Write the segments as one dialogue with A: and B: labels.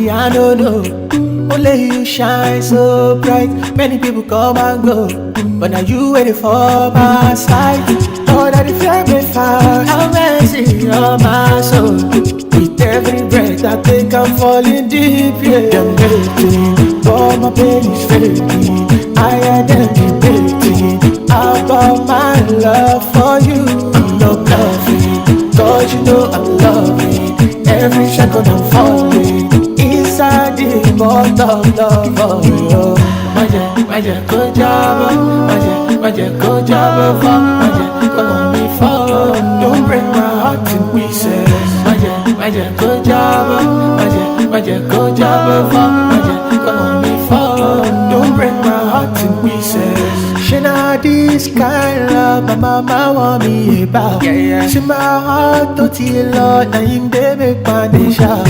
A: I don't know. Only you shine so bright. Many people come and go, but now you waiting for my side. Lord, I fear me far. Have mercy on my soul. With every breath I think I'm falling deep. Yeah, I'm waiting, but my pain is fading. I am debating about my love for you. I'm not bluffing, 'cause you know I'm loving. Every second I'm falling inside the bond of love for you. Magic, go job, magic, go job, magic, go on me fall. Don't break my heart in pieces. Magic, go job, magic, go job, magic, go on me fall. Don't break my heart in pieces. She not this kind love my mama want me about. She my heart to the Lord, now him they make my day shout.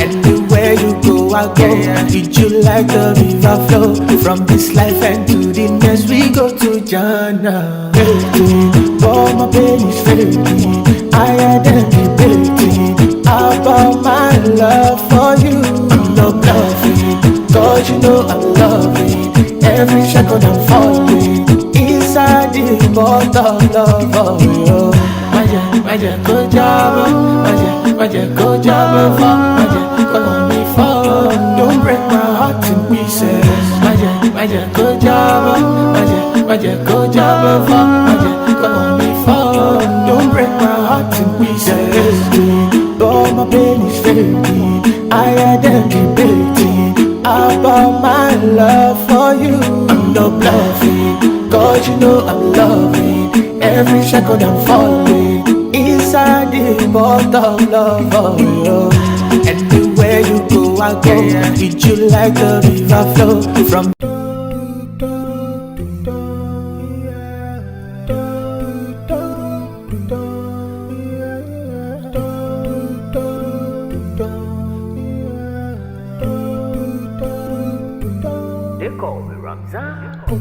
A: Anywhere you go, I go. With you like the river flow. From this life and to the next, we go to Jannah. Waiting, but my pain is fading. I am debating about my love for you. I'm not bluffing, 'cause you know I'm loving. Every second I'm falling inside the bond of love for you. Magic, go job, magic, go job, magic, go on me fall. Don't break my heart in pieces. Magic, go job, magic, go job, magic, go on me fall. Don't break my heart in pieces. But my pain is fading. I am debating about my love for you. I'm not bluffing, 'cause you know I'm loving. Every second I'm falling inside the bond of love for you. Anywhere you go, I go. With you like the river flow. From
B: decor with Ramzan.
A: Go.